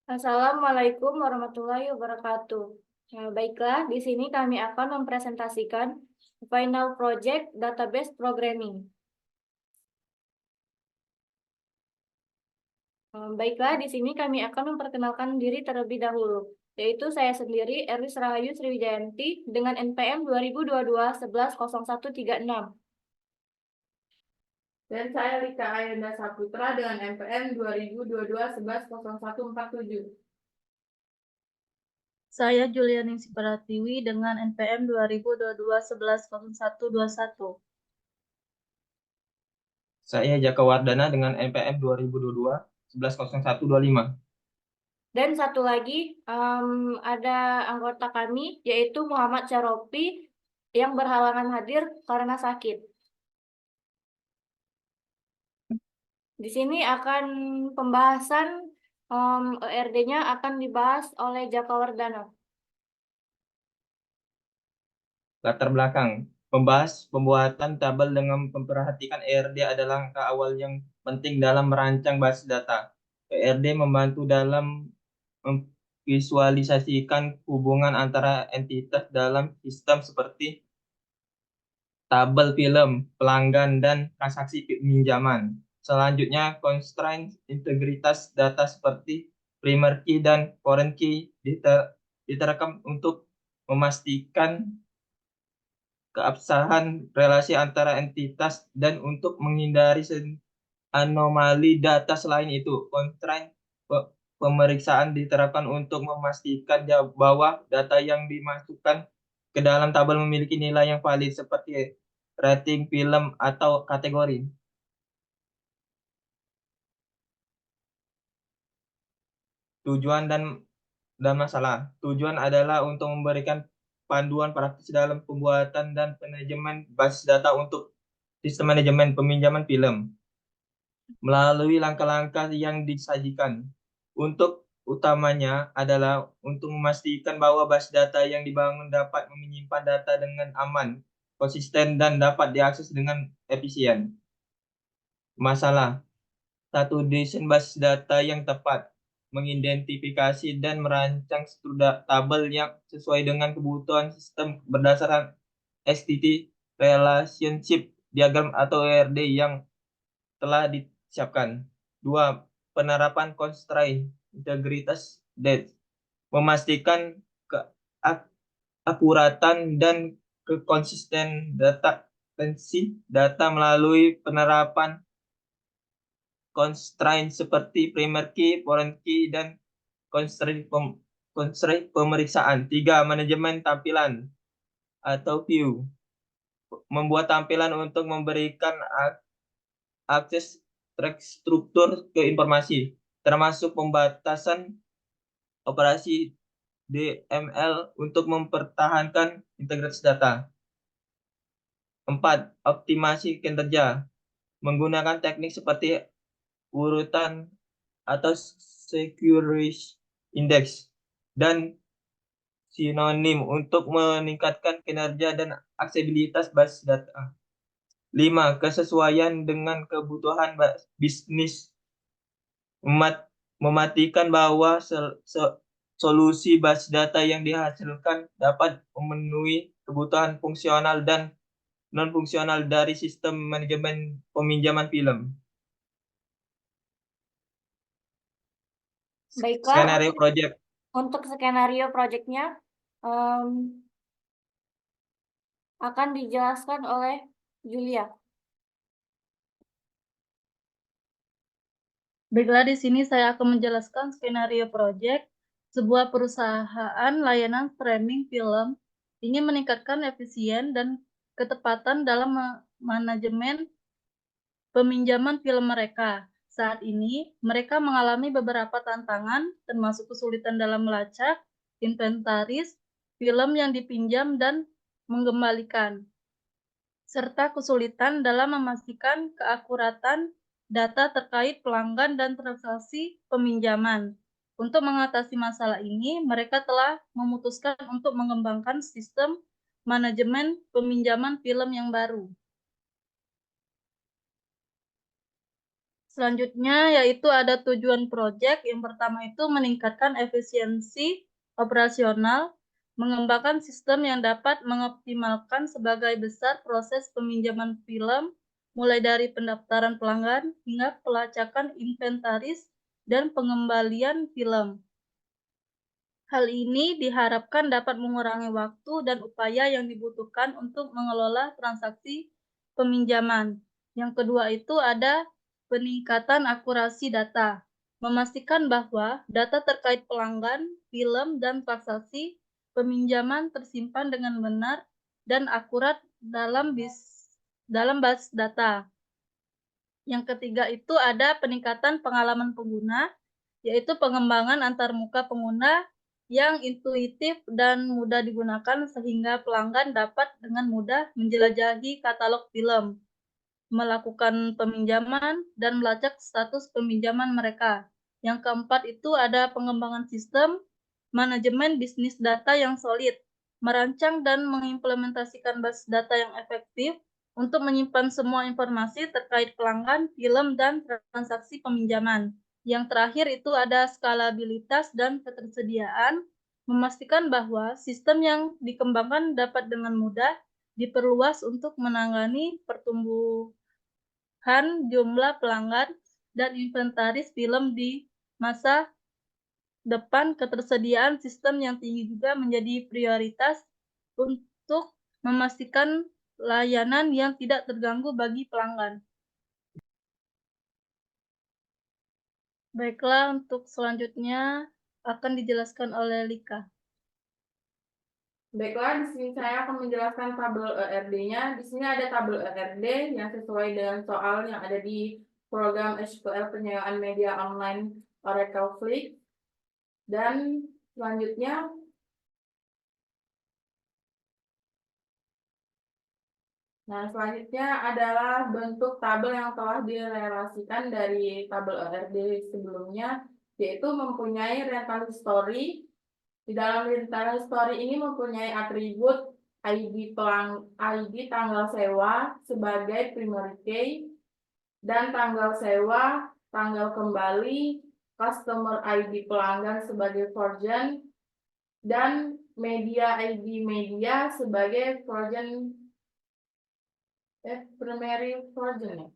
Assalamualaikum warahmatullahi wabarakatuh. Baiklah, di sini kami akan mempresentasikan Final Project Database Programming. Baiklah, di sini kami akan memperkenalkan diri terlebih dahulu, yaitu saya sendiri, Erlis Rahayu Sriwijayanti, dengan NPM 2022-110136. Dan saya Rika Ayunda Saputra dengan NPM 2022-110147. Saya Julianingsih Pratiwi dengan NPM 2022-110121. Saya Jaka Wardana dengan NPM 2022-110125. Dan satu lagi, ada anggota kami, yaitu Muhammad Syarofi, yang berhalangan hadir karena sakit. Di sini akan pembahasan ERD-nya akan dibahas oleh Jaka Wardana. Latar belakang. Membahas pembuatan tabel dengan memperhatikan ERD adalah langkah awal yang penting dalam merancang basis data. ERD membantu dalam memvisualisasikan hubungan antara entitas dalam sistem seperti tabel film, pelanggan, dan transaksi pinjaman. Selanjutnya, constraint integritas data seperti primary key dan foreign key diterapkan untuk memastikan keabsahan relasi antara entitas dan untuk menghindari anomali data. Selain itu, constraint pemeriksaan diterapkan untuk memastikan bahwa data yang dimasukkan ke dalam tabel memiliki nilai yang valid seperti rating film atau kategori. Tujuan dan masalah. Tujuan adalah untuk memberikan panduan praktis dalam pembuatan dan manajemen basis data untuk sistem manajemen peminjaman film melalui langkah-langkah yang disajikan. Untuk utamanya adalah untuk memastikan bahwa basis data yang dibangun dapat menyimpan data dengan aman, konsisten, dan dapat diakses dengan efisien. Masalah. Satu, desain basis data yang tepat, mengidentifikasi dan merancang struktur tabel yang sesuai dengan kebutuhan sistem berdasarkan STT Relationship Diagram atau ERD yang telah disiapkan. Dua, penerapan constraint integritas data, memastikan keakuratan dan kekonsisten data melalui penerapan constraint seperti primary key, foreign key, dan constraint pemeriksaan. Tiga, manajemen tampilan atau view, membuat tampilan untuk memberikan akses struktur ke informasi, termasuk pembatasan operasi DML untuk mempertahankan integritas data. Empat, optimasi kinerja, menggunakan teknik seperti urutan atau security index dan sinonim untuk meningkatkan kinerja dan aksesibilitas basis data. 5. Kesesuaian dengan kebutuhan bisnis, mematikan bahwa solusi basis data yang dihasilkan dapat memenuhi kebutuhan fungsional dan non-fungsional dari sistem manajemen peminjaman film. Baiklah, Skenario project. untuk skenario proyeknya akan dijelaskan oleh Julia. Baiklah, di sini saya akan menjelaskan skenario project. Sebuah perusahaan layanan streaming film ingin meningkatkan efisien dan ketepatan dalam manajemen peminjaman film mereka. Saat ini, mereka mengalami beberapa tantangan, termasuk kesulitan dalam melacak, inventaris, film yang dipinjam dan mengembalikan, serta kesulitan dalam memastikan keakuratan data terkait pelanggan dan transaksi peminjaman. Untuk mengatasi masalah ini, mereka telah memutuskan untuk mengembangkan sistem manajemen peminjaman film yang baru. Selanjutnya yaitu ada tujuan proyek. Yang pertama itu meningkatkan efisiensi operasional, mengembangkan sistem yang dapat mengoptimalkan sebagai besar proses peminjaman film, mulai dari pendaftaran pelanggan hingga pelacakan inventaris dan pengembalian film. Hal ini diharapkan dapat mengurangi waktu dan upaya yang dibutuhkan untuk mengelola transaksi peminjaman. Yang kedua itu ada peningkatan akurasi data, memastikan bahwa data terkait pelanggan, film, dan transaksi peminjaman tersimpan dengan benar dan akurat dalam basis data. Yang ketiga itu ada peningkatan pengalaman pengguna, yaitu pengembangan antarmuka pengguna yang intuitif dan mudah digunakan sehingga pelanggan dapat dengan mudah menjelajahi katalog film, melakukan peminjaman, dan melacak status peminjaman mereka. Yang keempat itu ada pengembangan sistem manajemen bisnis data yang solid, merancang dan mengimplementasikan basis data yang efektif untuk menyimpan semua informasi terkait pelanggan, film, dan transaksi peminjaman. Yang terakhir itu ada skalabilitas dan ketersediaan, memastikan bahwa sistem yang dikembangkan dapat dengan mudah diperluas untuk menangani pertumbuhan jumlah pelanggan dan inventaris film di masa depan. Ketersediaan sistem yang tinggi juga menjadi prioritas untuk memastikan layanan yang tidak terganggu bagi pelanggan. Baiklah, untuk selanjutnya akan dijelaskan oleh Lika. Baiklah, di sini saya akan menjelaskan tabel ERD-nya. Di sini ada tabel ERD yang sesuai dengan soal yang ada di program SQL penyewaan media online Oracle Flick. Dan selanjutnya adalah bentuk tabel yang telah direlasikan dari tabel ERD sebelumnya, yaitu mempunyai rental history. Di dalam rental history ini mempunyai atribut ID tanggal sewa sebagai primary key, dan tanggal sewa, tanggal kembali, customer ID pelanggan sebagai version, dan media ID media sebagai primary version.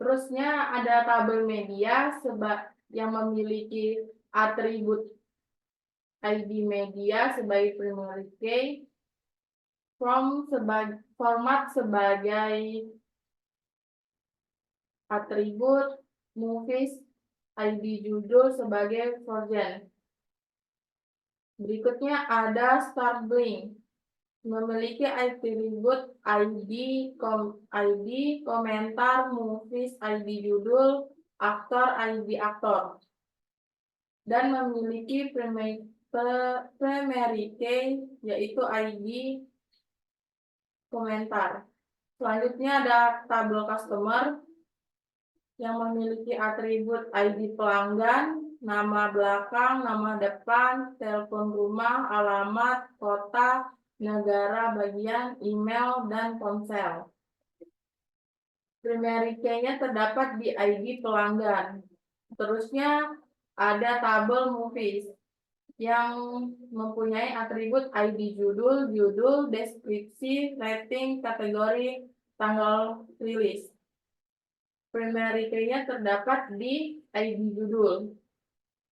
Terusnya ada tabel media yang memiliki atribut ID media sebagai primary key, format sebagai atribut, movies, ID judul sebagai version. Berikutnya ada start blank, memiliki atribut ID, komentar, movies, ID judul, aktor, ID aktor, dan memiliki primary key yaitu ID komentar. Selanjutnya ada tabel customer yang memiliki atribut ID pelanggan, nama belakang, nama depan, telepon rumah, alamat, kota, negara bagian, email, dan ponsel. Primary key-nya terdapat di ID pelanggan. Terusnya ada tabel movies yang mempunyai atribut ID judul, deskripsi, rating, kategori, tanggal rilis. Primary key-nya terdapat di ID judul.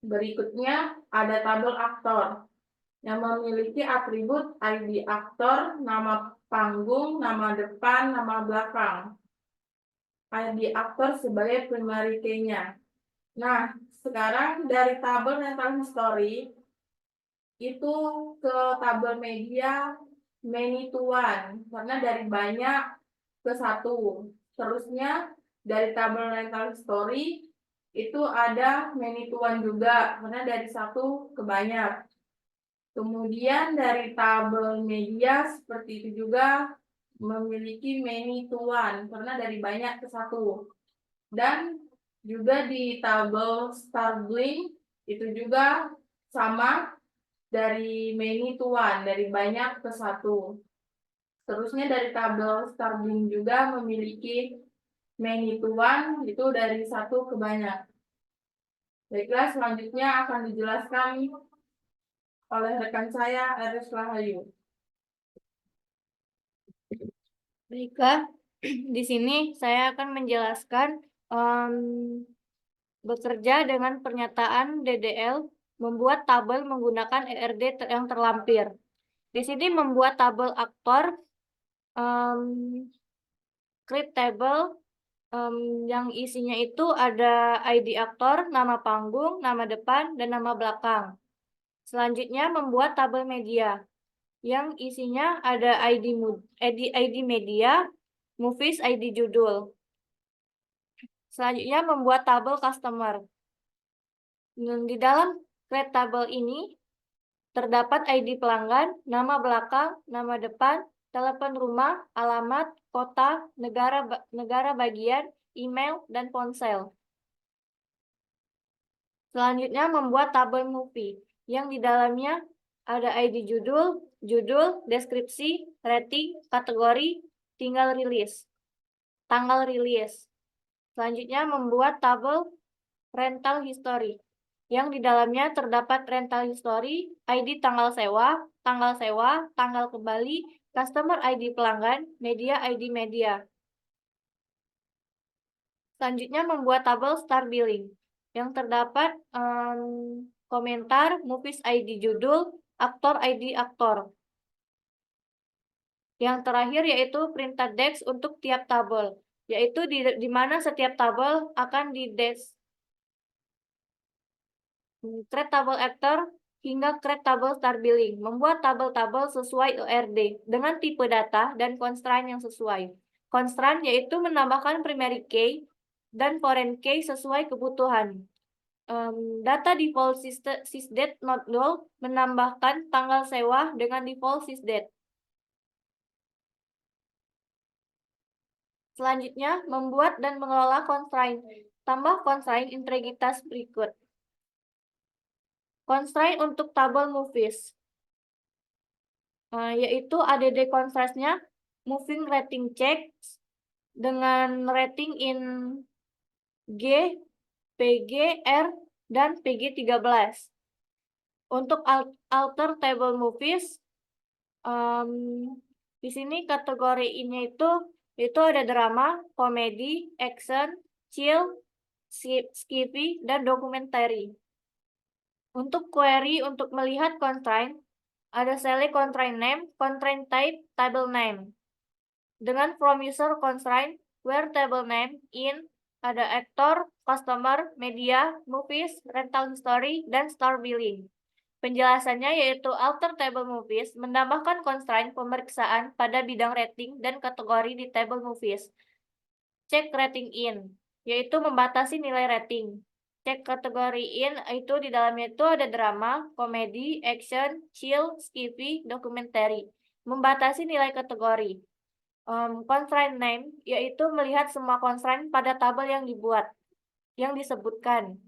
Berikutnya ada tabel aktor yang memiliki atribut ID aktor, nama panggung, nama depan, nama belakang. ID aktor sebagai primary key-nya. Nah, sekarang dari tabel rental history itu ke tabel media many to one, karena dari banyak ke satu. Terusnya dari tabel rental history itu ada many to one juga, karena dari satu ke banyak. Kemudian dari tabel media seperti itu juga memiliki many to one, karena dari banyak ke satu. Dan juga di tabel start blank itu juga sama, dari many to one, dari banyak ke satu. Terusnya dari tabel start blank juga memiliki many to one itu dari satu ke banyak. Baiklah, selanjutnya akan dijelaskan oleh rekan saya, Eris Rahayu. Baiklah, di sini saya akan menjelaskan bekerja dengan pernyataan DDL, membuat tabel menggunakan ERD yang terlampir. Di sini membuat tabel aktor, create table, yang isinya itu ada ID aktor, nama panggung, nama depan, dan nama belakang. Selanjutnya membuat tabel media, yang isinya ada ID media, movies, ID judul. Selanjutnya membuat tabel customer. Di dalam create table ini terdapat ID pelanggan, nama belakang, nama depan, telepon rumah, alamat, kota, negara bagian, email, dan ponsel. Selanjutnya membuat tabel movie, yang di dalamnya ada ID judul, deskripsi, rating, kategori, tanggal rilis. Selanjutnya membuat tabel rental history, yang di dalamnya terdapat rental history, ID tanggal sewa, tanggal kembali, customer ID pelanggan, media ID media. Selanjutnya membuat tabel star billing, yang terdapat komentar, movies ID judul, aktor ID aktor. Yang terakhir yaitu printed text untuk tiap tabel, yaitu di mana setiap tabel akan create table actor hingga create table star billing, membuat tabel-tabel sesuai ERD dengan tipe data dan constraint yang sesuai. Constraint yaitu menambahkan primary key dan foreign key sesuai kebutuhan. Data default sysdate not null menambahkan tanggal sewa dengan default sysdate. Selanjutnya, membuat dan mengelola constraint. Tambah constraint integritas berikut. Constraint untuk tabel movies, yaitu ADD constraint-nya moving rating check dengan rating in G, PG, R, dan PG13. Untuk alter table movies, di sini kategori ini itu ada drama, komedi, action, chill, skiffy, dan documentary. Untuk query untuk melihat constraint, ada select constraint name, constraint type, table name. Dengan from user constraint, where table name, in, ada actor, customer, media, movies, rental history, dan star billing. Penjelasannya yaitu alter table movies menambahkan constraint pemeriksaan pada bidang rating dan kategori di table movies. Check rating in, yaitu membatasi nilai rating. Cek kategori in itu di dalamnya itu ada drama, komedi, action, chill, skiffy, documentary. Membatasi nilai kategori. Constraint name yaitu melihat semua constraint pada tabel yang dibuat, yang disebutkan.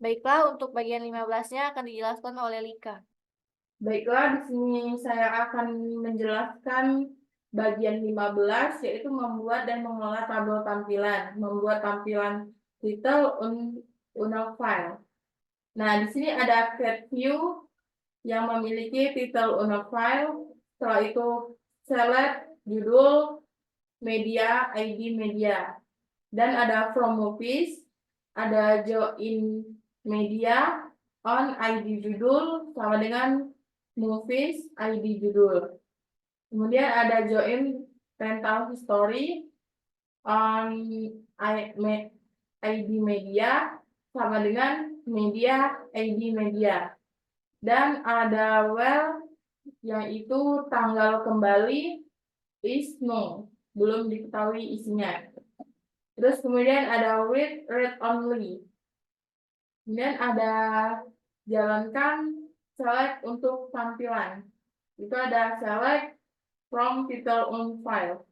Baiklah, untuk bagian 15-nya akan dijelaskan oleh Lika. Baiklah, di sini saya akan menjelaskan bagian 15, yaitu membuat dan mengelola tabel tampilan, membuat tampilan title unal file. Nah, di sini ada create view yang memiliki title unal file. Setelah itu select judul, media, ID media, dan ada from movies, ada join media on ID judul sama dengan movies ID judul. Kemudian ada join rental history on ID media sama dengan media ID media. Dan ada where yang itu tanggal kembali is no, belum diketahui isinya. Terus kemudian ada read only. Kemudian ada jalankan select untuk tampilan. Itu ada select from title on file.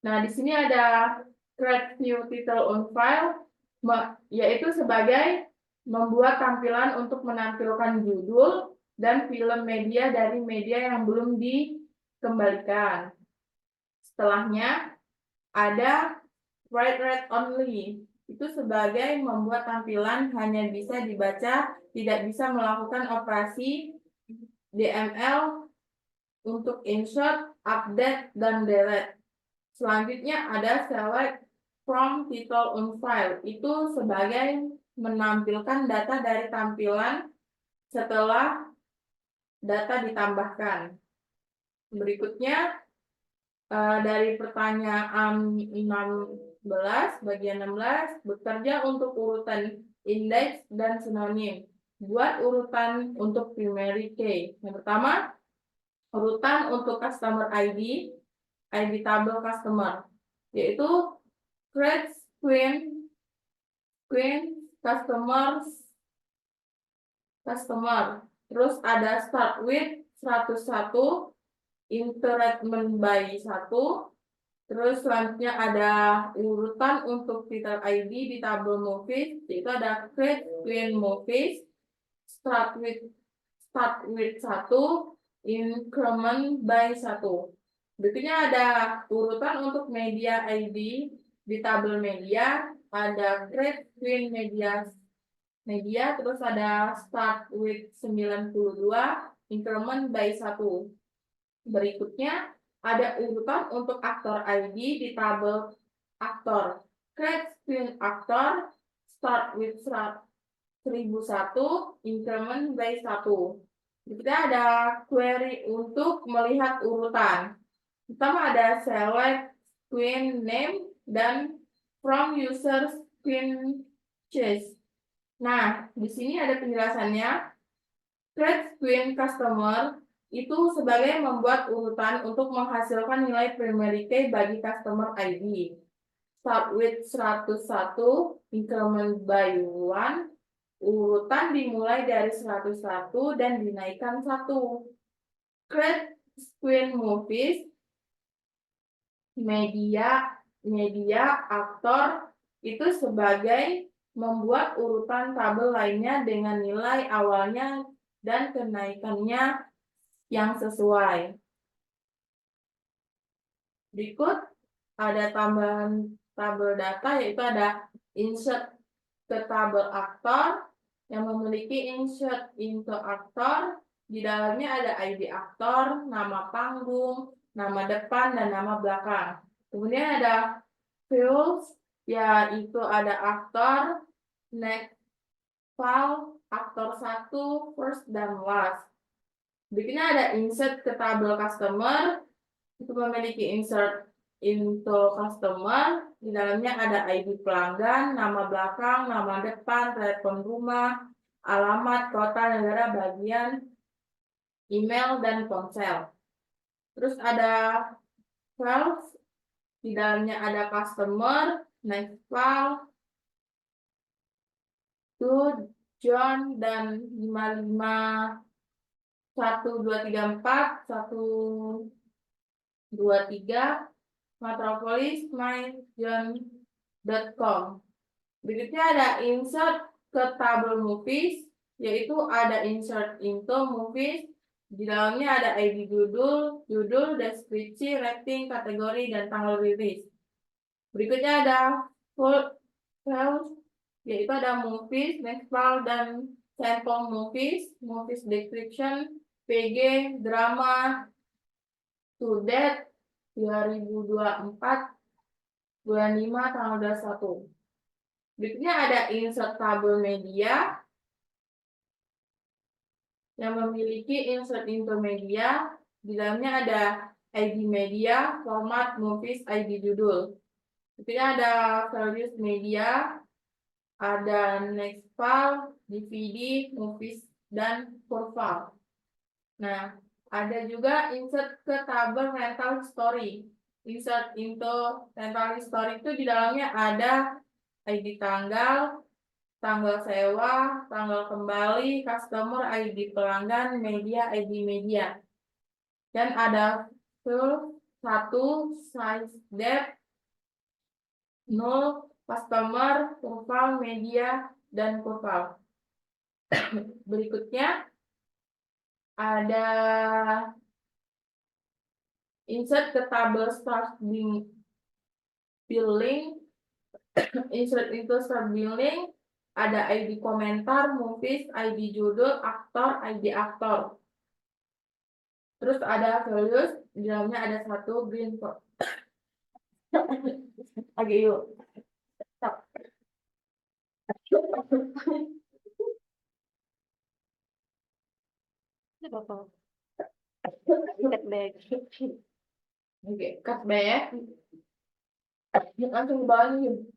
Nah, di sini ada create view title on file, yaitu sebagai membuat tampilan untuk menampilkan judul dan film media dari media yang belum dikembalikan. Setelahnya ada write only. Itu sebagai membuat tampilan hanya bisa dibaca, tidak bisa melakukan operasi DML untuk insert, update, dan delete. Selanjutnya ada select from title on file. Itu sebagai menampilkan data dari tampilan setelah data ditambahkan. Berikutnya dari pertanyaan 16, bagian 16, bekerja untuk urutan indeks dan sinonim. Buat urutan untuk primary key. Yang pertama, urutan untuk customer ID, ID tabel customer, yaitu create screen customer. Terus ada start with 101, interruption by 1. Terus selanjutnya ada urutan untuk title ID di tabel movies, yaitu ada create screen movies, start with 1, increment by 1. Berikutnya ada urutan untuk media ID di tabel media, ada create screen media, terus ada start with 92, increment by 1. Berikutnya ada urutan untuk aktor ID di tabel aktor, create screen aktor, start with 1001, increment by 1. Berikutnya ada query untuk melihat urutan. Pertama ada select screen name dan from user screen choice. Nah, di sini ada penjelasannya. Create screen customer itu sebagai membuat urutan untuk menghasilkan nilai primary key bagi customer ID. Start with 101, increment by 1. Urutan dimulai dari 101 dan dinaikkan 1. Create screen movies, media aktor itu sebagai membuat urutan tabel lainnya dengan nilai awalnya dan kenaikannya yang sesuai. Berikut ada tambahan tabel data, yaitu ada insert ke tabel aktor yang memiliki insert into aktor. Di dalamnya ada ID aktor, nama panggung, nama depan, dan nama belakang. Kemudian ada fields, yaitu ada aktor, next file, aktor 1, first, dan last. Berikutnya ada insert ke tabel customer, itu memiliki insert into customer. Di dalamnya ada ID pelanggan, nama belakang, nama depan, telepon rumah, alamat, kota, negara, bagian, email, dan ponsel. Terus ada files, di dalamnya ada customer, next file, to, John, dan 55 1234 123 Metropolis myjohn.com. Berikutnya ada insert ke tabel movies, yaitu ada insert into movies. Di dalamnya ada ID judul, deskripsi, rating, kategori, dan tanggal rilis. Berikutnya ada full files, yaitu ada movies, next file, dan sample movies description, PG, drama, to date, 2024, bulan 5, tanggal 21. Berikutnya ada insert tabel media, yang memiliki insert into media. Di dalamnya ada ID media, format, movies, ID judul. Berikutnya ada values media, ada next file, DVD, movies, dan profile. Nah, ada juga insert ke tabel rental history. Insert into rental history itu di dalamnya ada ID tanggal sewa, tanggal kembali, customer, ID pelanggan, media, ID media. Dan ada full 1, size depth, 0, customer, profile, media, dan profile. Berikutnya ada insert ke tabel start billing, insert into start billing, ada ID komentar, movies, ID judul, aktor, ID aktor. Terus ada values, di dalamnya ada satu green box. Lagi yuk. Stop. Tidak apa-apa. Cut back. Oke, cut back. Langsung balik.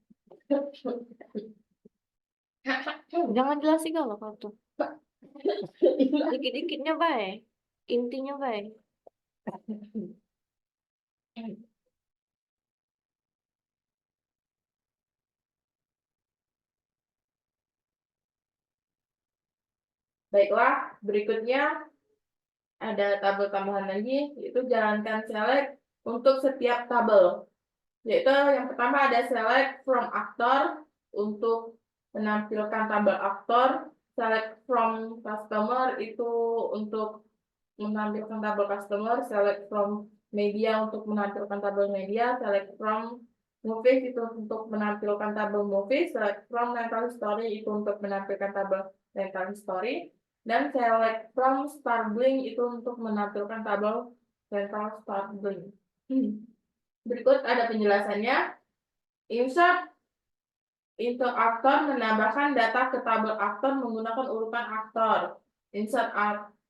Jangan jelasin kalau kau tuh. Dikit-dikitnya baik. Intinya baik. Baiklah, berikutnya ada tabel tambahan lagi, yaitu jalankan select untuk setiap tabel. Yaitu yang pertama ada select from actor untuk menampilkan tabel aktor, select from customer itu untuk menampilkan tabel customer, select from media untuk menampilkan tabel media, select from movies itu untuk menampilkan tabel movies, select from rental history itu untuk menampilkan tabel rental history, dan select from start billing itu untuk menampilkan tabel rental start billing. Berikut ada penjelasannya. Insert into aktor menambahkan data ke tabel aktor menggunakan urutan aktor. Insert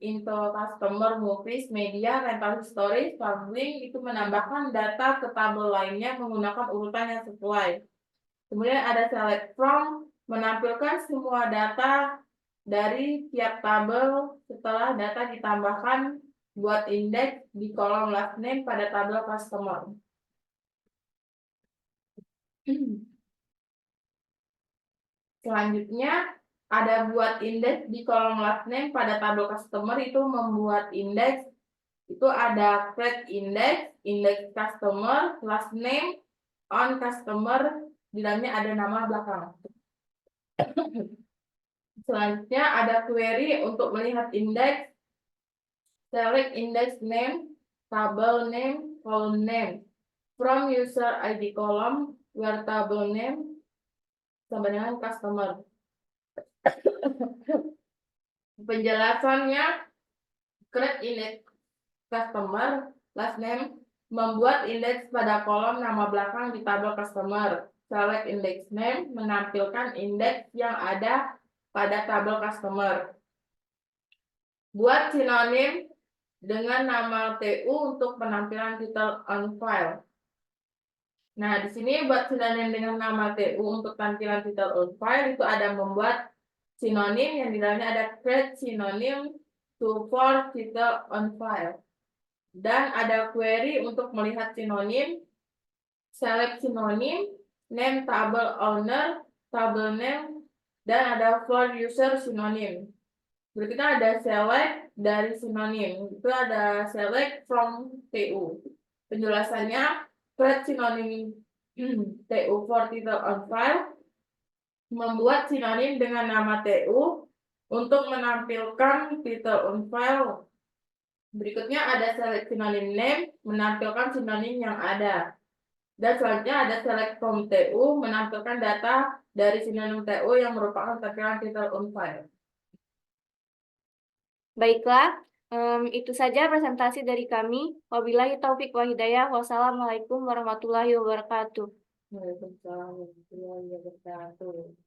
into customer, movies, media, rental history, start billing itu menambahkan data ke tabel lainnya menggunakan urutan yang sesuai. Kemudian ada select from menampilkan semua data dari tiap tabel setelah data ditambahkan buat indeks di kolom last name pada tabel customer. Selanjutnya ada buat indeks di kolom last name pada tabel customer itu membuat indeks itu ada create index, index customer, last name, on customer, di dalamnya ada nama belakang. Selanjutnya ada query untuk melihat indeks, select index name, table name, column name, from user ID column, where table name sama dengan customer. Penjelasannya, create index customer, last name, membuat indeks pada kolom nama belakang di tabel customer. Select index name, menampilkan indeks yang ada pada tabel customer. Buat sinonim dengan nama TU untuk penampilan title on file. Nah, di sini buat sinonim dengan nama TU untuk tampilan title on file itu ada membuat sinonim yang di dalamnya ada create synonym to for title on file. Dan ada query untuk melihat sinonim, select sinonim, name table owner, table name, dan ada for user sinonim. Berikutnya ada select dari sinonim, itu ada select from TU. Penjelasannya, create sinonim TU for title on file, membuat sinonim dengan nama TU untuk menampilkan title on file. Berikutnya ada select synonym name, menampilkan sinonim yang ada. Dan selanjutnya ada select from TU, menampilkan data dari sinonim TU yang merupakan tampilan title on file. Baiklah, itu saja presentasi dari kami. Wabillahi taufik wa hidayah. Wassalamualaikum warahmatullahi wabarakatuh. Waalaikumsalam warahmatullahi wabarakatuh.